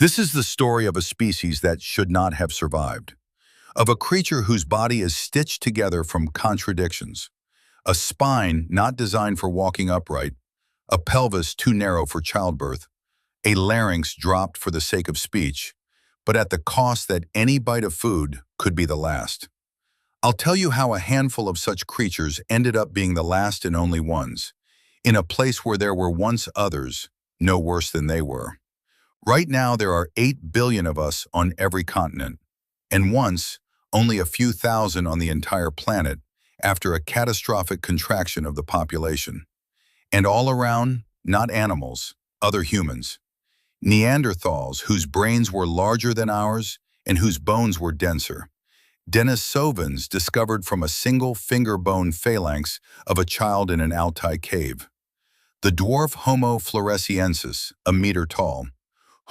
This is the story of a species that should not have survived, of a creature whose body is stitched together from contradictions, a spine not designed for walking upright, a pelvis too narrow for childbirth, a larynx dropped for the sake of speech, but at the cost that any bite of food could be the last. I'll tell you how a handful of such creatures ended up being the last and only ones, in a place where there were once others, no worse than they were. Right now, there are 8 billion of us on every continent, and once, only a few thousand on the entire planet after a catastrophic contraction of the population. And all around, not animals, other humans. Neanderthals, whose brains were larger than ours and whose bones were denser. Denisovans, discovered from a single finger bone phalanx of a child in an Altai cave. The dwarf Homo floresiensis, a meter tall.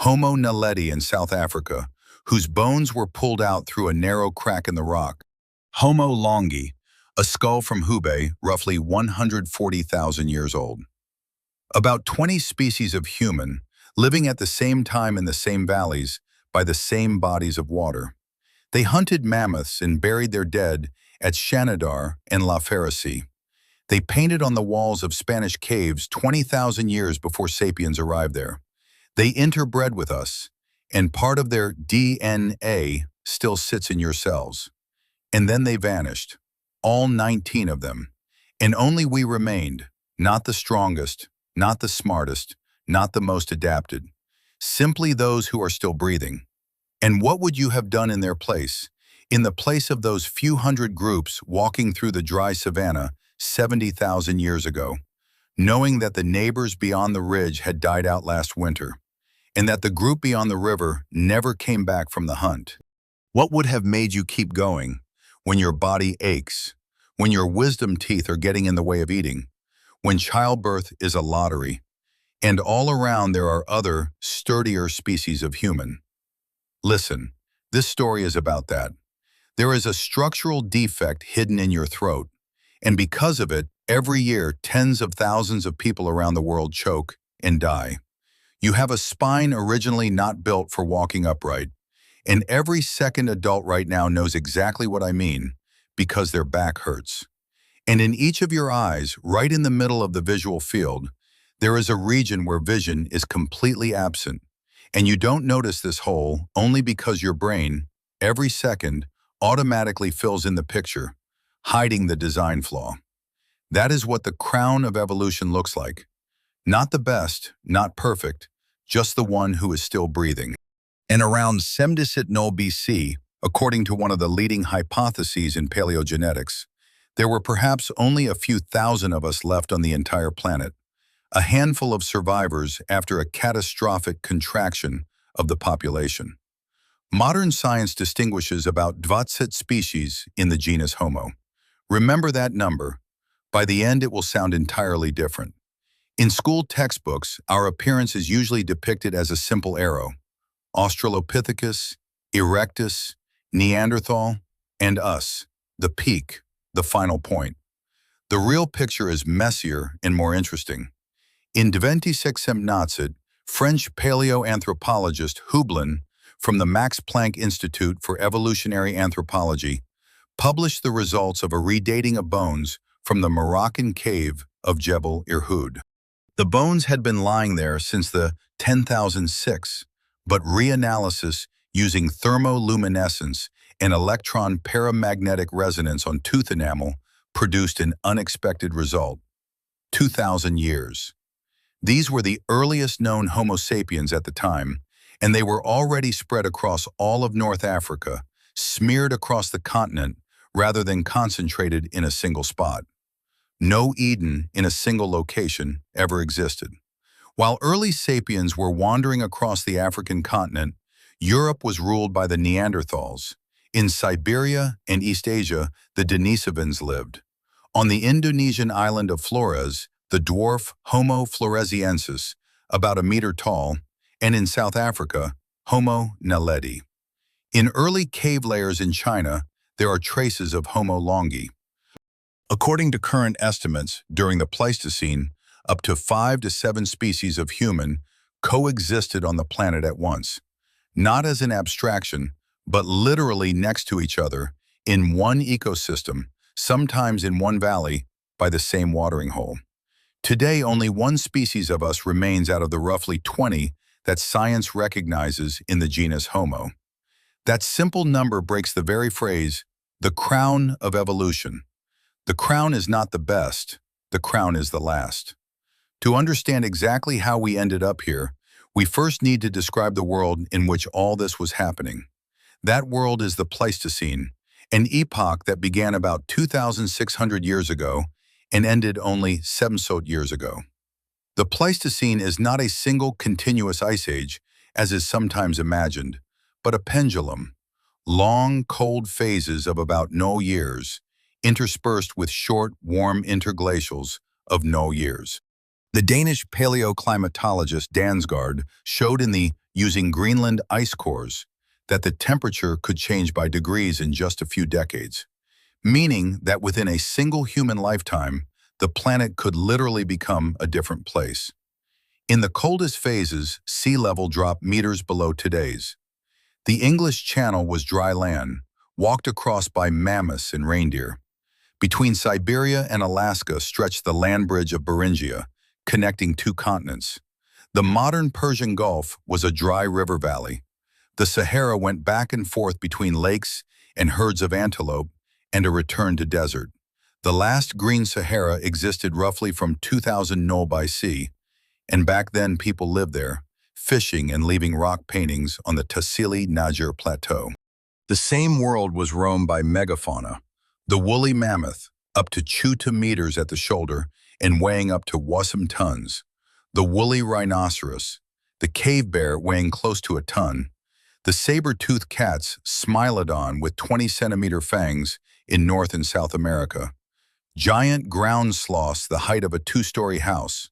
Homo naledi in South Africa, whose bones were pulled out through a narrow crack in the rock. Homo longi, a skull from Hubei, roughly 140,000 years old. About 20 species of human, living at the same time in the same valleys, by the same bodies of water. They hunted mammoths and buried their dead at Shanidar and La Ferracie. They painted on the walls of Spanish caves 20,000 years before sapiens arrived there. They interbred with us, and part of their DNA still sits in your cells. And then they vanished, all 19 of them, and only we remained, not the strongest, not the smartest, not the most adapted, simply those who are still breathing. And what would you have done in their place, in the place of those few hundred groups walking through the dry savanna 70,000 years ago, knowing that the neighbors beyond the ridge had died out last winter, and that the group beyond the river never came back from the hunt? What would have made you keep going when your body aches, when your wisdom teeth are getting in the way of eating, when childbirth is a lottery, and all around there are other, sturdier species of human? Listen, this story is about that. There is a structural defect hidden in your throat, and because of it, every year tens of thousands of people around the world choke and die. You have a spine originally not built for walking upright, and every second adult right now knows exactly what I mean, because their back hurts. And in each of your eyes, right in the middle of the visual field, there is a region where vision is completely absent, and you don't notice this hole only because your brain, every second, automatically fills in the picture, hiding the design flaw. That is what the crown of evolution looks like. Not the best, not perfect, just the one who is still breathing. And around 70,000 BC, according to one of the leading hypotheses in paleogenetics, there were perhaps only a few thousand of us left on the entire planet, a handful of survivors after a catastrophic contraction of the population. Modern science distinguishes about 20 species in the genus Homo. Remember that number. By the end, it will sound entirely different. In school textbooks, our appearance is usually depicted as a simple arrow: Australopithecus, Erectus, Neanderthal, and us, the peak, the final point. The real picture is messier and more interesting. In 2016, French paleoanthropologist Hublin from the Max Planck Institute for Evolutionary Anthropology published the results of a redating of bones from the Moroccan cave of Jebel Irhoud. The bones had been lying there since the 10,006, but reanalysis using thermoluminescence and electron paramagnetic resonance on tooth enamel produced an unexpected result: 2,000 years. These were the earliest known Homo sapiens at the time, and they were already spread across all of North Africa, smeared across the continent rather than concentrated in a single spot. No Eden in a single location ever existed. While early sapiens were wandering across the African continent, Europe was ruled by the Neanderthals. In Siberia and East Asia, the Denisovans lived. On the Indonesian island of Flores, the dwarf Homo floresiensis, about a meter tall, and in South Africa, Homo naledi. In early cave layers in China, there are traces of Homo longi. According to current estimates, during the Pleistocene, up to 5 to 7 species of human coexisted on the planet at once. not as an abstraction, but literally next to each other, in one ecosystem, sometimes in one valley, by the same watering hole. Today, only one species of us remains out of the roughly 20 that science recognizes in the genus Homo. That simple number breaks the very phrase, the crown of evolution. The crown is not the best, the crown is the last. To understand exactly how we ended up here, we first need to describe the world in which all this was happening. That world is the Pleistocene, an epoch that began about 2,600 years ago and ended only 700 years ago. The Pleistocene is not a single continuous ice age, as is sometimes imagined, but a pendulum, long, cold phases of about no years, interspersed with short, warm interglacials of no years. The Danish paleoclimatologist Dansgaard showed in the Using Greenland Ice Cores that the temperature could change by degrees in just a few decades, meaning that within a single human lifetime, the planet could literally become a different place. In the coldest phases, sea level dropped meters below today's. The English Channel was dry land, walked across by mammoths and reindeer. Between Siberia and Alaska stretched the land bridge of Beringia, connecting two continents. The modern Persian Gulf was a dry river valley. The Sahara went back and forth between lakes and herds of antelope and a return to desert. The last green Sahara existed roughly from 2000 Nol by sea, and back then people lived there, fishing and leaving rock paintings on the Tassili Niger Plateau. The same world was roamed by megafauna, the woolly mammoth, up to 2 meters at the shoulder and weighing up to 1 tons, the woolly rhinoceros, the cave bear weighing close to a ton, the saber-toothed cats Smilodon with 20-centimeter fangs in North and South America, giant ground sloths the height of a 2-story house,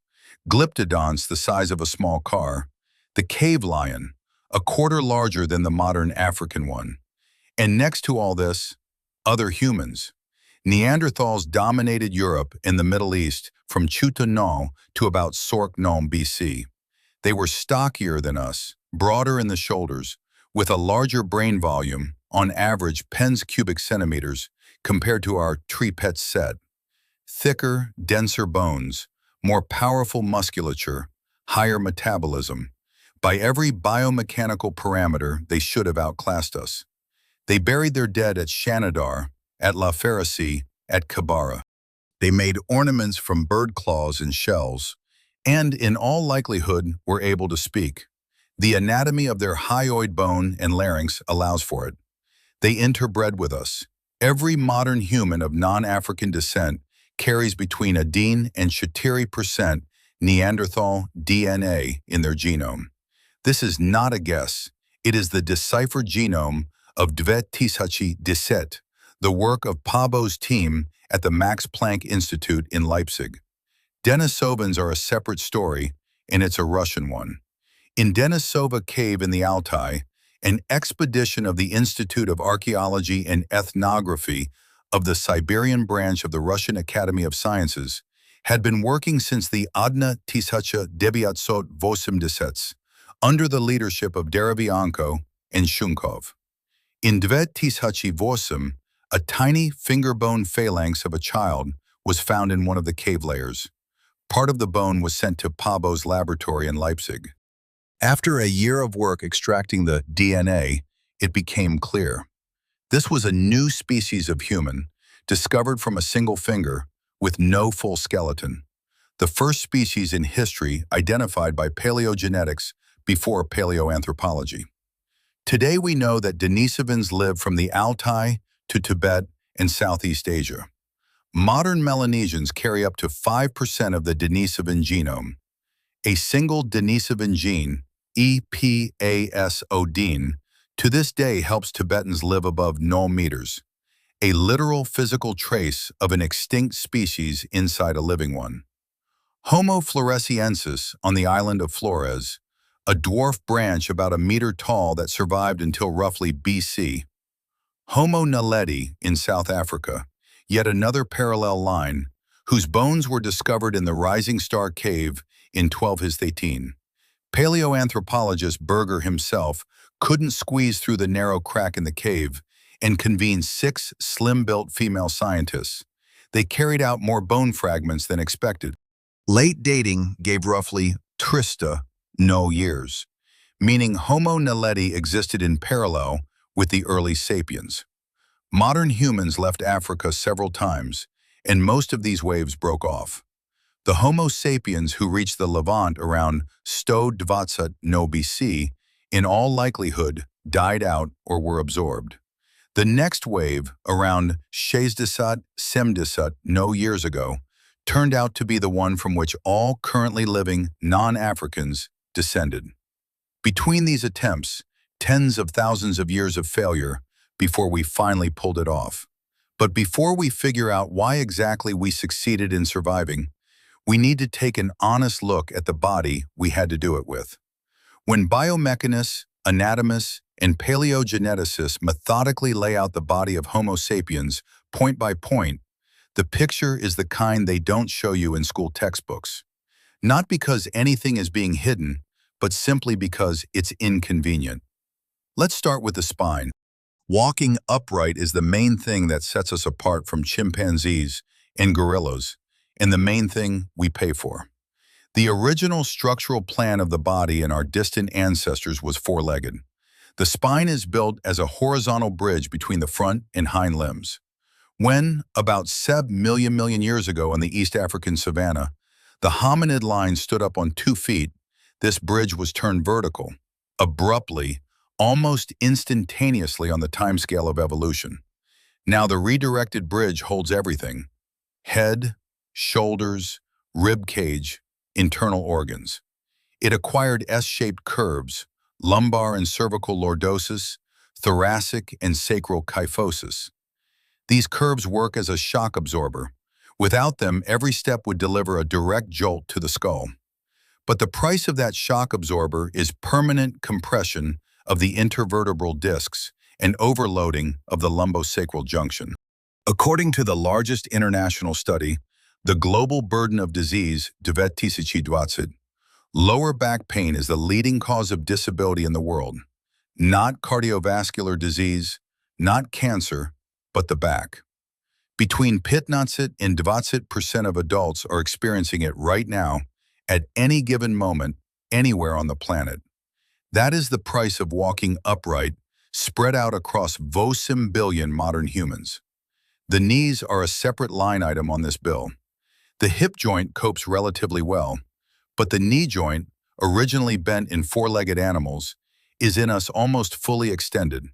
glyptodonts the size of a small car, the cave lion, a quarter larger than the modern African one. And next to all this, other humans. Neanderthals dominated Europe and the Middle East from Chutanol to about Sorknol BC. They were stockier than us, broader in the shoulders, with a larger brain volume, on average pens cubic centimeters, compared to our tripet set. Thicker, denser bones, more powerful musculature, higher metabolism. By every biomechanical parameter, they should have outclassed us. They buried their dead at Shanidar, at La Ferracie, at Kabara. They made ornaments from bird claws and shells, and in all likelihood were able to speak. The anatomy of their hyoid bone and larynx allows for it. They interbred with us. Every modern human of non-African descent carries between a Deen and Shatiri% Neanderthal DNA in their genome. This is not a guess. It is the deciphered genome of 2017, the work of Pabo's team at the Max Planck Institute in Leipzig. Denisovans are a separate story, and it's a Russian one. In Denisova Cave in the Altai, an expedition of the Institute of Archaeology and Ethnography of the Siberian branch of the Russian Academy of Sciences had been working since the Adna Tisacha Debiatsot Vosimdesets, under the leadership of Derevianko and Shunkov. In Dvet Tishachi Vosim, a tiny finger-bone phalanx of a child was found in one of the cave layers. Part of the bone was sent to Pabo's laboratory in Leipzig. After a year of work extracting the DNA, it became clear. This was a new species of human, discovered from a single finger, with no full skeleton. The first species in history identified by paleogenetics before paleoanthropology. Today we know that Denisovans live from the Altai to Tibet and Southeast Asia. Modern Melanesians carry up to 5% of the Denisovan genome. A single Denisovan gene, EPASODine, to this day helps Tibetans live above 0 meters, a literal physical trace of an extinct species inside a living one. Homo floresiensis on the island of Flores, a dwarf branch about 1 meter tall that survived until roughly BC. Homo naledi in South Africa, yet another parallel line, whose bones were discovered in the Rising Star Cave in 1213. Paleoanthropologist Berger himself couldn't squeeze through the narrow crack in the cave and convened 6 slim-built female scientists. They carried out more bone fragments than expected. Late dating gave roughly trista no years, meaning Homo naledi existed in parallel with the early sapiens. Modern humans left Africa several times, and most of these waves broke off. The Homo sapiens who reached the Levant around Sto 20 no BC, in all likelihood, died out or were absorbed. The next wave, around 60 no years ago, turned out to be the one from which all currently living non-Africans descended. Between these attempts, tens of thousands of years of failure before we finally pulled it off. But before we figure out why exactly we succeeded in surviving, we need to take an honest look at the body we had to do it with. When biomechanists, anatomists, and paleogeneticists methodically lay out the body of Homo sapiens point by point, the picture is the kind they don't show you in school textbooks. Not because anything is being hidden, but simply because it's inconvenient. Let's start with the spine. Walking upright is the main thing that sets us apart from chimpanzees and gorillas, and the main thing we pay for. The original structural plan of the body in our distant ancestors was four-legged. The spine is built as a horizontal bridge between the front and hind limbs. When, about 7 million years ago in the East African savanna, the hominid line stood up on 2 feet, this bridge was turned vertical, abruptly, almost instantaneously on the timescale of evolution. Now the redirected bridge holds everything: head, shoulders, rib cage, internal organs. It acquired S-shaped curves, lumbar and cervical lordosis, thoracic and sacral kyphosis. These curves work as a shock absorber. Without them, every step would deliver a direct jolt to the skull. But the price of that shock absorber is permanent compression of the intervertebral discs and overloading of the lumbosacral junction. According to the largest international study, the global burden of disease, 2020, lower back pain is the leading cause of disability in the world. Not cardiovascular disease, not cancer, but the back. Between 15 and 20% of adults are experiencing it right now, at any given moment, anywhere on the planet. That is the price of walking upright, spread out across 2 billion modern humans. The knees are a separate line item on this bill. The hip joint copes relatively well, but the knee joint, originally bent in four-legged animals, is in us almost fully extended.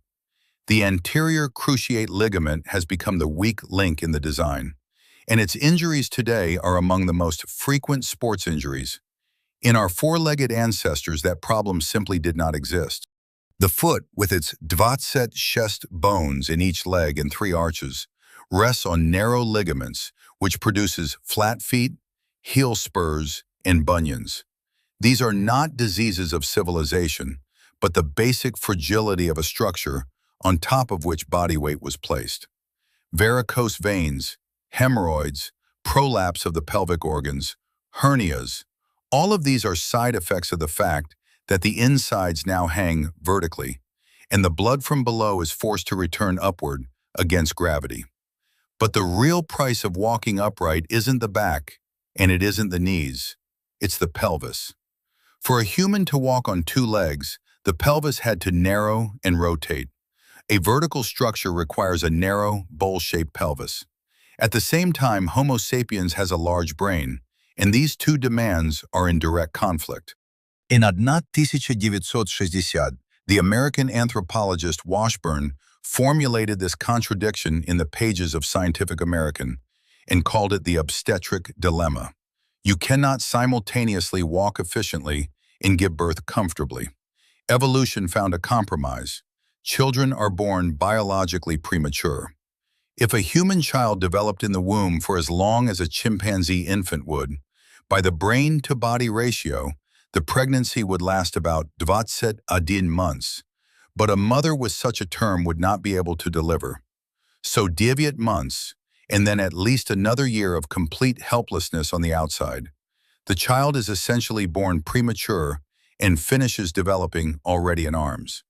The anterior cruciate ligament has become the weak link in the design, and its injuries today are among the most frequent sports injuries. In our four-legged ancestors, that problem simply did not exist. The foot, with its 26 bones in each leg and 3 arches, rests on narrow ligaments, which produces flat feet, heel spurs, and bunions. These are not diseases of civilization, but the basic fragility of a structure on top of which body weight was placed. Varicose veins, hemorrhoids, prolapse of the pelvic organs, hernias, all of these are side effects of the fact that the insides now hang vertically, and the blood from below is forced to return upward against gravity. But the real price of walking upright isn't the back, and it isn't the knees, it's the pelvis. For a human to walk on 2 legs, the pelvis had to narrow and rotate. A vertical structure requires a narrow, bowl-shaped pelvis. At the same time, Homo sapiens has a large brain, and these 2 demands are in direct conflict. In 1960, the American anthropologist Washburn formulated this contradiction in the pages of Scientific American and called it the obstetric dilemma. You cannot simultaneously walk efficiently and give birth comfortably. Evolution found a compromise. Children are born biologically premature. If a human child developed in the womb for as long as a chimpanzee infant would, by the brain-to-body ratio, the pregnancy would last about 21 months. But a mother with such a term would not be able to deliver. So 9 months, and then at least another year of complete helplessness on the outside. The child is essentially born premature and finishes developing already in arms.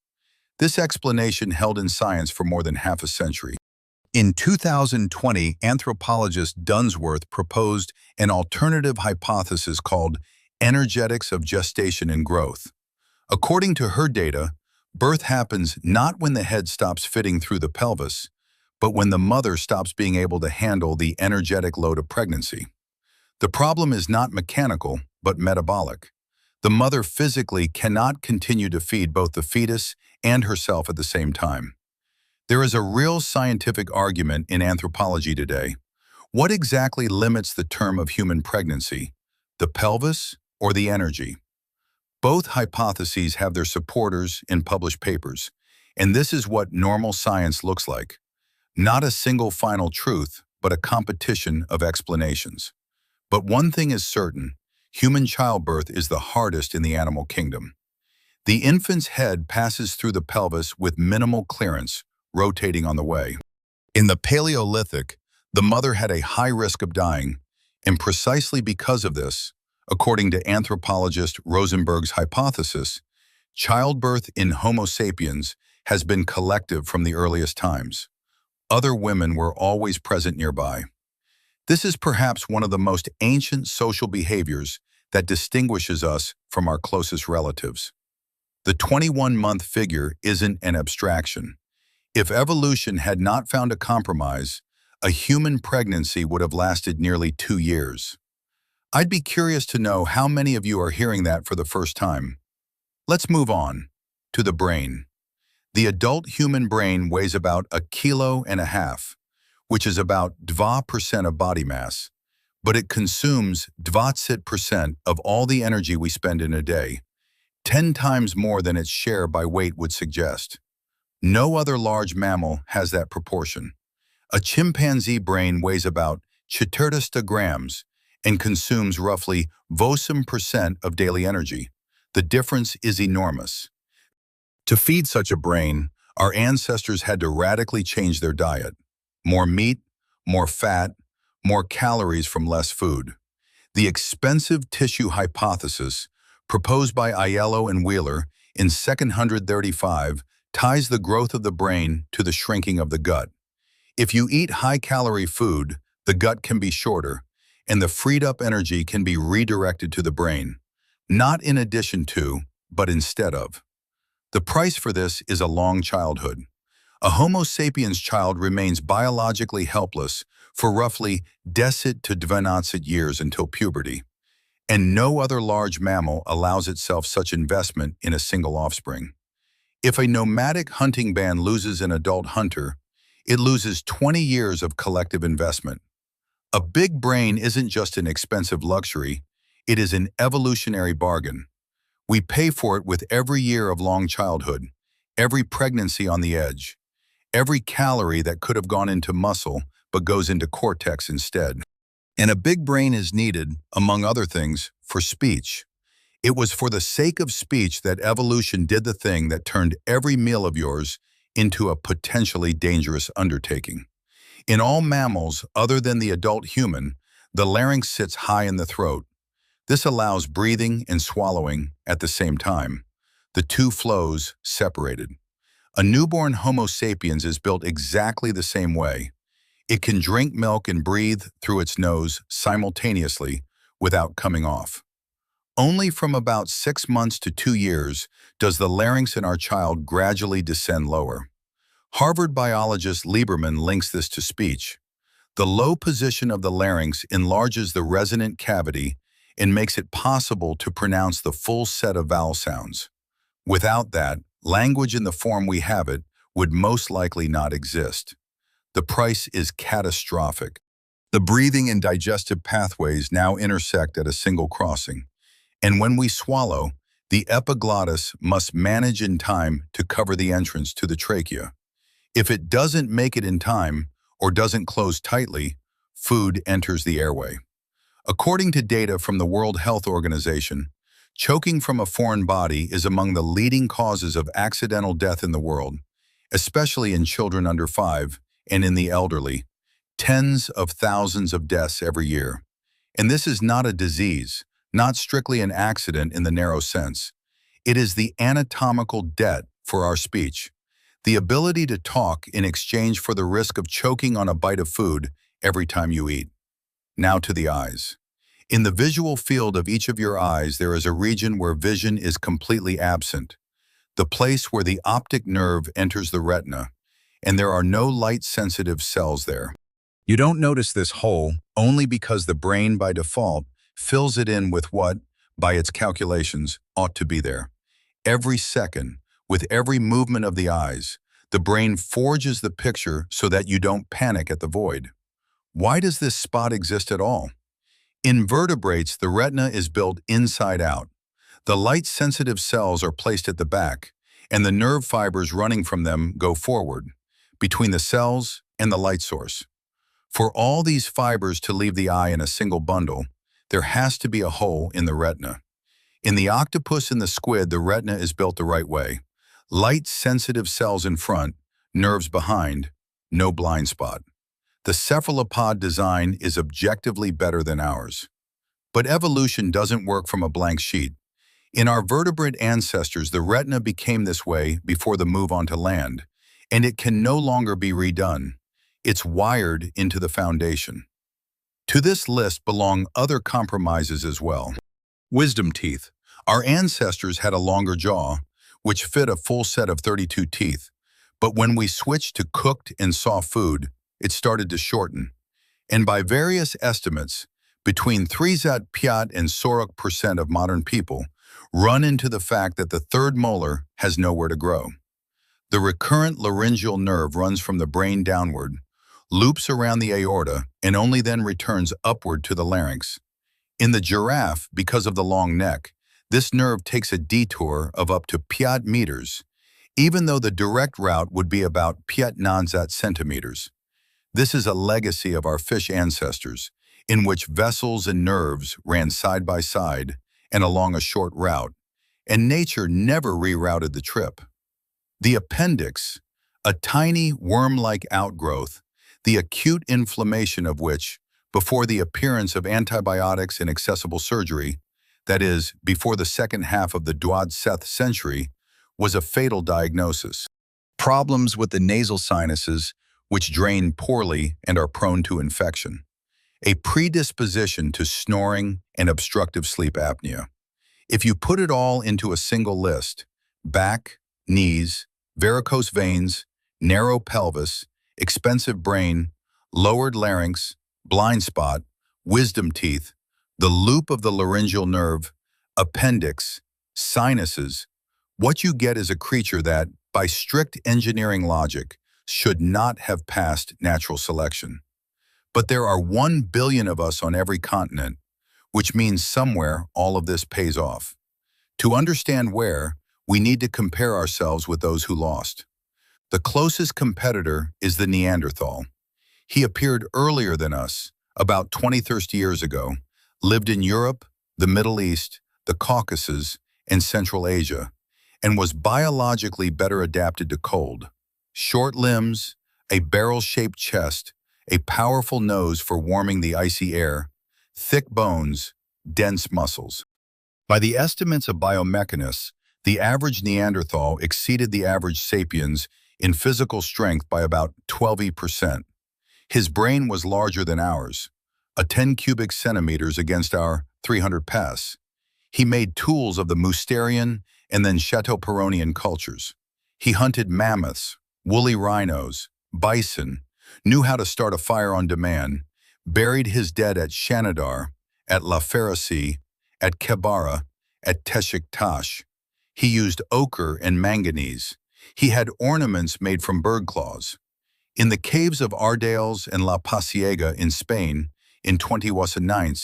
This explanation held in science for more than half a century. In 2020, anthropologist Dunsworth proposed an alternative hypothesis called energetics of gestation and growth. According to her data, birth happens not when the head stops fitting through the pelvis, but when the mother stops being able to handle the energetic load of pregnancy. The problem is not mechanical, but metabolic. The mother physically cannot continue to feed both the fetus and herself at the same time. There is a real scientific argument in anthropology today. What exactly limits the term of human pregnancy? The pelvis or the energy? Both hypotheses have their supporters in published papers, and this is what normal science looks like. Not a single final truth, but a competition of explanations. But one thing is certain, human childbirth is the hardest in the animal kingdom. The infant's head passes through the pelvis with minimal clearance, rotating on the way. In the Paleolithic, the mother had a high risk of dying, and precisely because of this, according to anthropologist Rosenberg's hypothesis, childbirth in Homo sapiens has been collective from the earliest times. Other women were always present nearby. This is perhaps one of the most ancient social behaviors that distinguishes us from our closest relatives. The 21-month figure isn't an abstraction. If evolution had not found a compromise, a human pregnancy would have lasted nearly 2 years. I'd be curious to know how many of you are hearing that for the first time. Let's move on to the brain. The adult human brain weighs about 1.5 kilos, which is about 2% of body mass, but it consumes 20% of all the energy we spend in a day, 10 times more than its share by weight would suggest. No other large mammal has that proportion. A chimpanzee brain weighs about 40 grams and consumes roughly 20% of daily energy. The difference is enormous. To feed such a brain, our ancestors had to radically change their diet. More meat, more fat, more calories from less food. The expensive tissue hypothesis, proposed by Aiello and Wheeler in 235, ties the growth of the brain to the shrinking of the gut. If you eat high-calorie food, the gut can be shorter, and the freed-up energy can be redirected to the brain, not in addition to, but instead of. The price for this is a long childhood. A Homo sapiens child remains biologically helpless for roughly 10 to 12 years until puberty, and no other large mammal allows itself such investment in a single offspring. If a nomadic hunting band loses an adult hunter, it loses 20 years of collective investment. A big brain isn't just an expensive luxury, it is an evolutionary bargain. We pay for it with every year of long childhood, every pregnancy on the edge, every calorie that could have gone into muscle but goes into cortex instead. And a big brain is needed, among other things, for speech. It was for the sake of speech that evolution did the thing that turned every meal of yours into a potentially dangerous undertaking. In all mammals other than the adult human, the larynx sits high in the throat. This allows breathing and swallowing at the same time, the two flows separated. A newborn Homo sapiens is built exactly the same way. It can drink milk and breathe through its nose simultaneously without coming off. Only from about 6 months to 2 years does the larynx in our child gradually descend lower. Harvard biologist Lieberman links this to speech. The low position of the larynx enlarges the resonant cavity and makes it possible to pronounce the full set of vowel sounds. Without that, language in the form we have it would most likely not exist. The price is catastrophic. The breathing and digestive pathways now intersect at a single crossing. And when we swallow, the epiglottis must manage in time to cover the entrance to the trachea. If it doesn't make it in time or doesn't close tightly, food enters the airway. According to data from the World Health Organization, choking from a foreign body is among the leading causes of accidental death in the world, especially in children under 5 and in the elderly. Tens of thousands of deaths every year. And this is not a disease, not strictly an accident in the narrow sense. It is the anatomical debt for our speech, the ability to talk in exchange for the risk of choking on a bite of food every time you eat. Now to the eyes. In the visual field of each of your eyes, there is a region where vision is completely absent, the place where the optic nerve enters the retina, and there are no light-sensitive cells there. You don't notice this hole only because the brain, by default, fills it in with what, by its calculations, ought to be there. Every second, with every movement of the eyes, the brain forges the picture so that you don't panic at the void. Why does this spot exist at all? In vertebrates, the retina is built inside out. The light-sensitive cells are placed at the back, and the nerve fibers running from them go forward, between the cells and the light source. For all these fibers to leave the eye in a single bundle, there has to be a hole in the retina. In the octopus and the squid, the retina is built the right way. Light-sensitive cells in front, nerves behind, no blind spot. The cephalopod design is objectively better than ours. But evolution doesn't work from a blank sheet. In our vertebrate ancestors, the retina became this way before the move onto land, and it can no longer be redone. It's wired into the foundation. To this list belong other compromises as well. Wisdom teeth. Our ancestors had a longer jaw, which fit a full set of 32 teeth, but when we switched to cooked and soft food, it started to shorten. And by various estimates, between 3% and 40% of modern people run into the fact that the third molar has nowhere to grow. The recurrent laryngeal nerve runs from the brain downward, loops around the aorta, and only then returns upward to the larynx. In the giraffe, because of the long neck, this nerve takes a detour of up to meters, even though the direct route would be about 9 centimeters. This is a legacy of our fish ancestors, in which vessels and nerves ran side by side and along a short route, and nature never rerouted the trip. The appendix, a tiny worm-like outgrowth, the acute inflammation of which, before the appearance of antibiotics and accessible surgery, that is, before the second half of the 20th century, was a fatal diagnosis. Problems with the nasal sinuses, which drain poorly and are prone to infection. A predisposition to snoring and obstructive sleep apnea. If you put it all into a single list, back, knees, varicose veins, narrow pelvis, expensive brain, lowered larynx, blind spot, wisdom teeth, the loop of the laryngeal nerve, appendix, sinuses, what you get is a creature that, by strict engineering logic, should not have passed natural selection. But there are 1 billion of us on every continent, which means somewhere all of this pays off. To understand where, we need to compare ourselves with those who lost. The closest competitor is the Neanderthal. He appeared earlier than us, about 20-30 years ago, lived in Europe, the Middle East, the Caucasus, and Central Asia, and was biologically better adapted to cold. Short limbs, a barrel-shaped chest, a powerful nose for warming the icy air, thick bones, dense muscles. By the estimates of biomechanists, the average Neanderthal exceeded the average sapiens in physical strength by about 12%. His brain was larger than ours, a 10 cubic centimeters against our 300 pas. He made tools of the Mousterian and then Chateauperonian cultures. He hunted mammoths, woolly rhinos, bison, knew how to start a fire on demand, buried his dead at Shanidar, at La Ferracie, at Kebara, at Teshiktash. He used ochre and manganese. He had ornaments made from bird claws. In the caves of Ardales and La Pasiega in Spain, in 2019,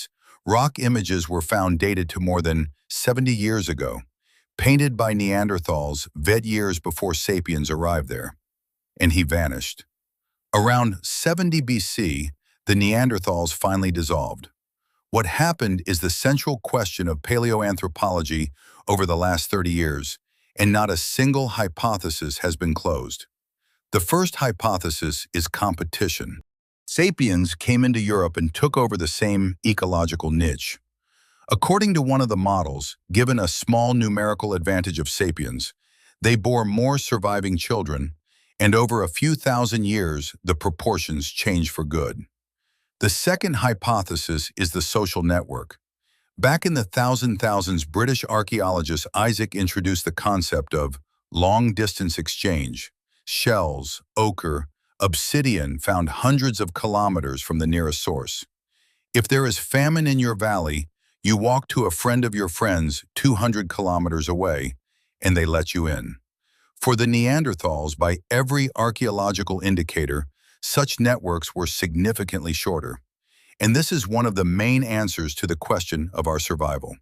rock images were found dated to more than 70 years ago, painted by Neanderthals vet years before sapiens arrived there. And he vanished. Around 70 BC, the Neanderthals finally dissolved. What happened is the central question of paleoanthropology over the last 30 years, and not a single hypothesis has been closed. The first hypothesis is competition. Sapiens came into Europe and took over the same ecological niche. According to one of the models, given a small numerical advantage of sapiens, they bore more surviving children, and over a few thousand years, the proportions changed for good. The second hypothesis is the social network. Back in the thousands, British archaeologist Isaac introduced the concept of long-distance exchange. Shells, ochre, obsidian found hundreds of kilometers from the nearest source. If there is famine in your valley, you walk to a friend of your friends 200 kilometers away, and they let you in. For the Neanderthals, by every archaeological indicator, such networks were significantly shorter. And this is one of the main answers to the question of our survival.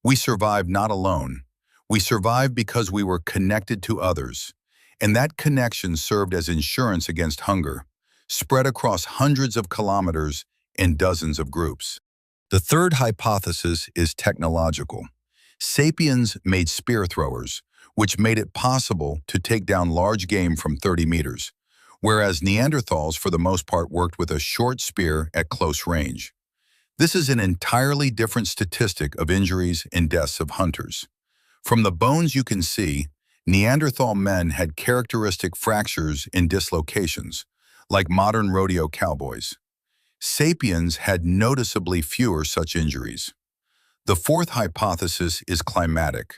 We survived not alone. We survived because we were connected to others. And that connection served as insurance against hunger, spread across hundreds of kilometers and dozens of groups. The third hypothesis is technological. Sapiens made spear throwers, which made it possible to take down large game from 30 meters, whereas Neanderthals for the most part worked with a short spear at close range. This is an entirely different statistic of injuries and deaths of hunters. From the bones you can see, Neanderthal men had characteristic fractures and dislocations, like modern rodeo cowboys. Sapiens had noticeably fewer such injuries. The fourth hypothesis is climatic.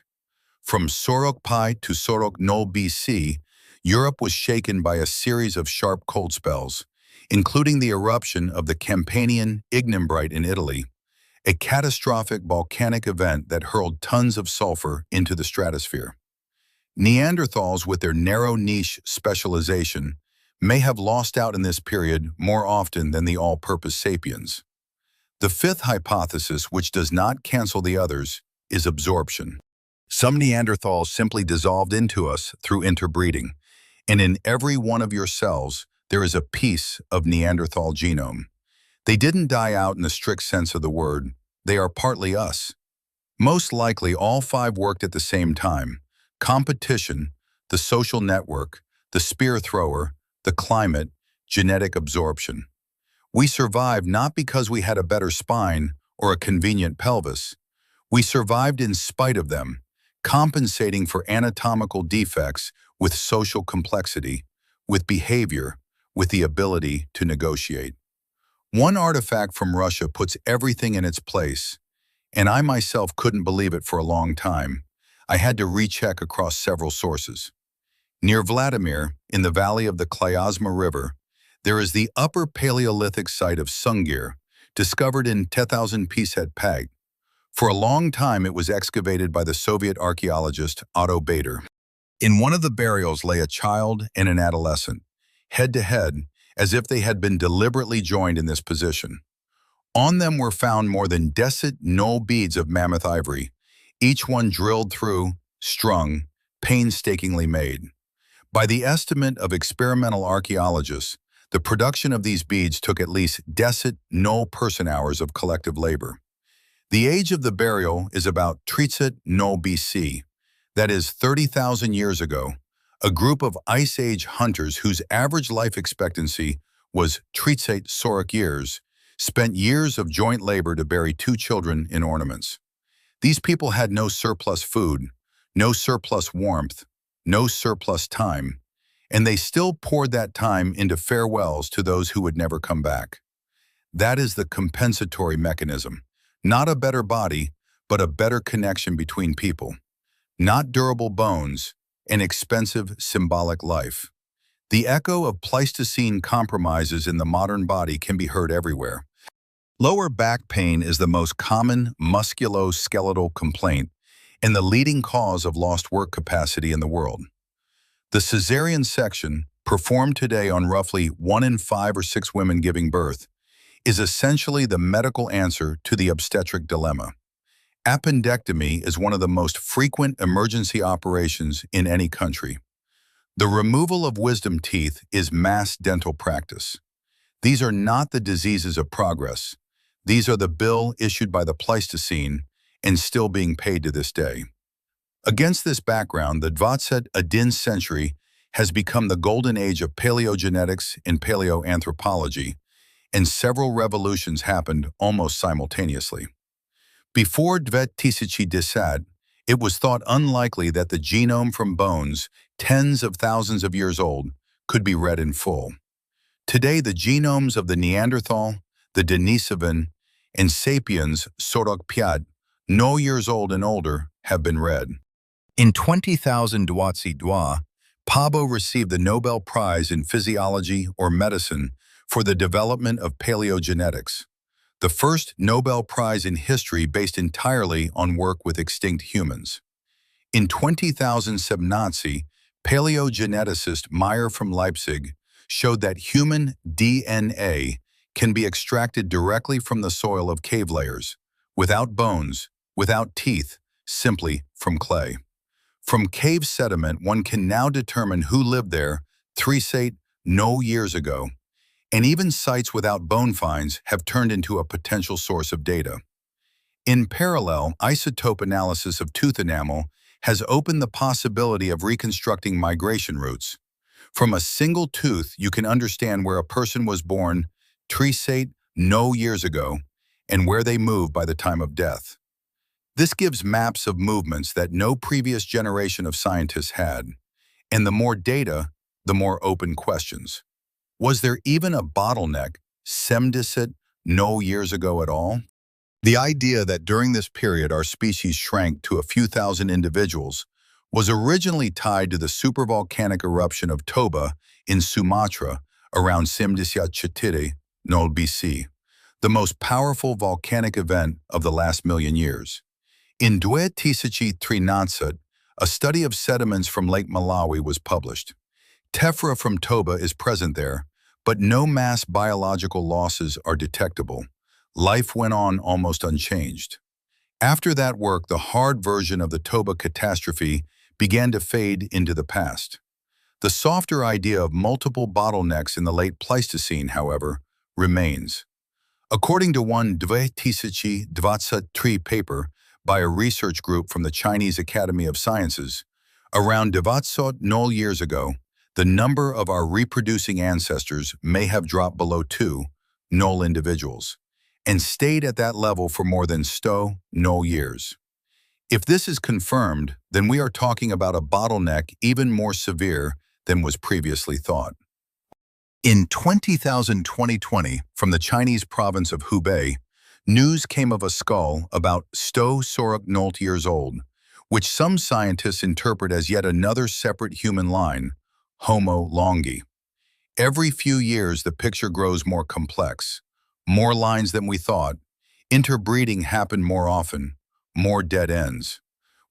From Sorokpai to Sorok-Nol BC, Europe was shaken by a series of sharp cold spells, including the eruption of the Campanian ignimbrite in Italy, a catastrophic volcanic event that hurled tons of sulfur into the stratosphere. Neanderthals, with their narrow niche specialization, may have lost out in this period more often than the all-purpose sapiens. The fifth hypothesis, which does not cancel the others, is absorption. Some Neanderthals simply dissolved into us through interbreeding, and in every one of your cells, there is a piece of Neanderthal genome. They didn't die out in the strict sense of the word. They are partly us. Most likely, all five worked at the same time: competition, the social network, the spear thrower, the climate, genetic absorption. We survived not because we had a better spine or a convenient pelvis. We survived in spite of them, compensating for anatomical defects with social complexity, with behavior, with the ability to negotiate. One artifact from Russia puts everything in its place, and I myself couldn't believe it for a long time. I had to recheck across several sources. Near Vladimir, in the valley of the Klyazma River, there is the Upper Paleolithic site of Sungir, discovered in 10,000 Piset Pag. For a long time, it was excavated by the Soviet archaeologist Otto Bader. In one of the burials lay a child and an adolescent, head to head, as if they had been deliberately joined in this position. On them were found more than decet null beads of mammoth ivory, each one drilled through, strung, painstakingly made. By the estimate of experimental archaeologists, the production of these beads took at least decet null person-hours of collective labor. The age of the burial is about Trizet null BC, that is 30,000 years ago. A group of Ice Age hunters whose average life expectancy was Trizet Sorok years spent years of joint labor to bury two children in ornaments. These people had no surplus food, no surplus warmth, no surplus time, and they still poured that time into farewells to those who would never come back. That is the compensatory mechanism. Not a better body, but a better connection between people. Not durable bones, an expensive symbolic life. The echo of Pleistocene compromises in the modern body can be heard everywhere. Lower back pain is the most common musculoskeletal complaint and the leading cause of lost work capacity in the world. The cesarean section, performed today on roughly 1 in 5 or 6 women giving birth, is essentially the medical answer to the obstetric dilemma. Appendectomy is one of the most frequent emergency operations in any country. The removal of wisdom teeth is mass dental practice. These are not the diseases of progress. These are the bill issued by the Pleistocene and still being paid to this day. Against this background, the 20th century has become the golden age of paleogenetics and paleoanthropology, and several revolutions happened almost simultaneously. Before 2010, it was thought unlikely that the genome from bones, tens of thousands of years old, could be read in full. Today, the genomes of the Neanderthal, the Denisovan, and sapiens, no years old and older, have been read. In 20,022, Pablo received the Nobel Prize in Physiology or Medicine for the development of paleogenetics, the first Nobel Prize in history based entirely on work with extinct humans. In 20,017, paleogeneticist Meyer from Leipzig showed that human DNA can be extracted directly from the soil of cave layers, without bones, without teeth, simply from clay. From cave sediment, one can now determine who lived there 3 no years ago, and even sites without bone finds have turned into a potential source of data. In parallel, isotope analysis of tooth enamel has opened the possibility of reconstructing migration routes. From a single tooth, you can understand where a person was born 3 no years ago and where they moved by the time of death. This gives maps of movements that no previous generation of scientists had. And the more data, the more open questions. Was there even a bottleneck, no years ago at all? The idea that during this period our species shrank to a few thousand individuals was originally tied to the supervolcanic eruption of Toba in Sumatra around 74 nol BC, the most powerful volcanic event of the last million years. In 2013, a study of sediments from Lake Malawi was published. Tephra from Toba is present there, but no mass biological losses are detectable. Life went on almost unchanged. After that work, the hard version of the Toba catastrophe began to fade into the past. The softer idea of multiple bottlenecks in the late Pleistocene, however, remains. According to one 2023 paper by a research group from the Chinese Academy of Sciences, around 20 years ago, the number of our reproducing ancestors may have dropped below 2 null individuals, and stayed at that level for more than 100 years. If this is confirmed, then we are talking about a bottleneck even more severe than was previously thought. In 2020, from the Chinese province of Hubei, news came of a skull about 100 years old, which some scientists interpret as yet another separate human line, Homo longi. Every few years, the picture grows more complex. More lines than we thought. Interbreeding happened more often. More dead ends.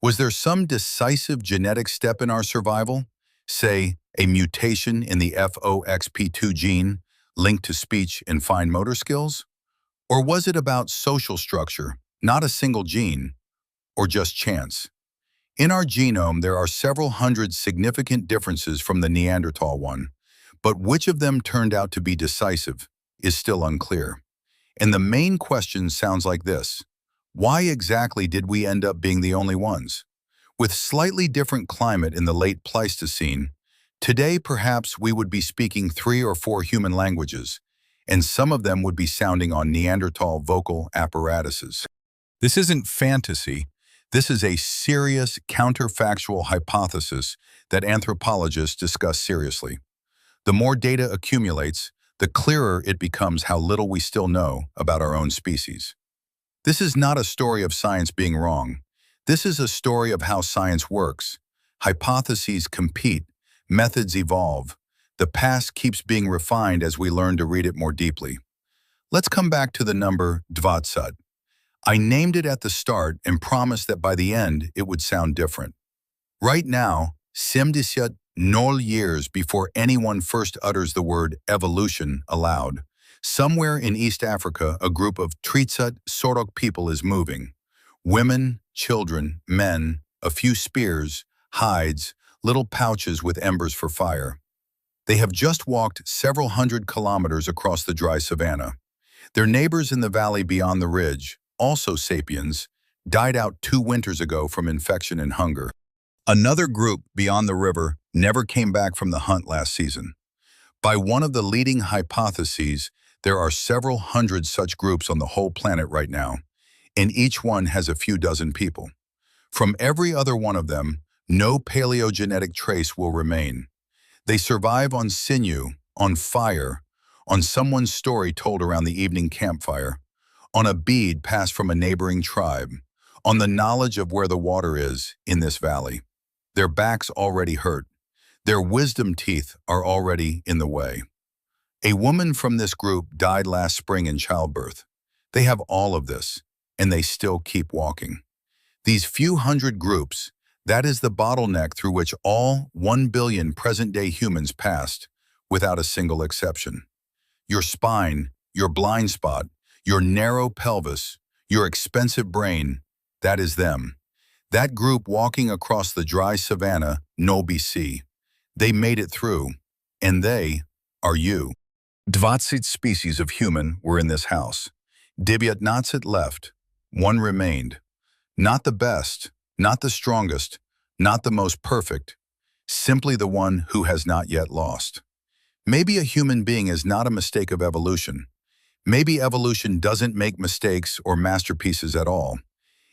Was there some decisive genetic step in our survival? Say, a mutation in the FOXP2 gene linked to speech and fine motor skills? Or was it about social structure, not a single gene, or just chance? In our genome, there are several hundred significant differences from the Neanderthal one, but which of them turned out to be decisive is still unclear. And the main question sounds like this: why exactly did we end up being the only ones? With slightly different climate in the late Pleistocene, today perhaps we would be speaking 3 or 4 human languages, and some of them would be sounding on Neanderthal vocal apparatuses. This isn't fantasy. This is a serious counterfactual hypothesis that anthropologists discuss seriously. The more data accumulates, the clearer it becomes how little we still know about our own species. This is not a story of science being wrong. This is a story of how science works. Hypotheses compete, methods evolve. The past keeps being refined as we learn to read it more deeply. Let's come back to the number 20. I named it at the start and promised that by the end it would sound different. Right now, 70 years before anyone first utters the word evolution aloud, somewhere in East Africa, a group of 30 people is moving. Women, children, men, a few spears, hides, little pouches with embers for fire. They have just walked several hundred kilometers across the dry savanna. Their neighbors in the valley beyond the ridge, also sapiens, died out 2 winters ago from infection and hunger. Another group beyond the river never came back from the hunt last season. By one of the leading hypotheses, there are several hundred such groups on the whole planet right now. and each one has a few dozen people. From every other one of them, no paleogenetic trace will remain. They survive on sinew, on fire, on someone's story told around the evening campfire, on a bead passed from a neighboring tribe, on the knowledge of where the water is in this valley. Their backs already hurt. Their wisdom teeth are already in the way. A woman from this group died last spring in childbirth. They have all of this, and they still keep walking. These few hundred groups, that is the bottleneck through which all 1 billion present-day humans passed, without a single exception. Your spine, your blind spot, your narrow pelvis, your expensive brain, that is them. That group walking across the dry savanna, no BC. They made it through, and they are you. 20 species of human were in this house. 19 left. One remained. Not the best, not the strongest, not the most perfect, simply the one who has not yet lost. Maybe a human being is not a mistake of evolution. Maybe evolution doesn't make mistakes or masterpieces at all.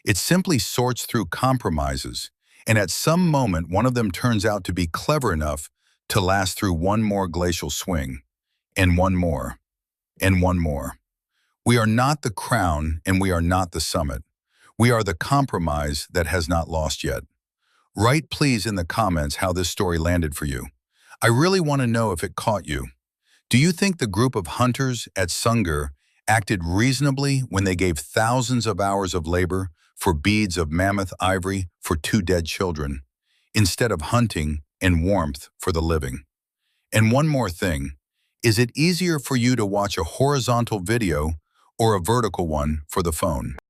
It simply sorts through compromises, and at some moment one of them turns out to be clever enough to last through one more glacial swing, and one more, and one more. We are not the crown, and we are not the summit. We are the compromise that has not lost yet. Write please in the comments how this story landed for you. I really want to know if it caught you. Do you think the group of hunters at Sungur acted reasonably when they gave thousands of hours of labor for beads of mammoth ivory for 2 dead children, instead of hunting and warmth for the living? And one more thing, is it easier for you to watch a horizontal video or a vertical one for the phone?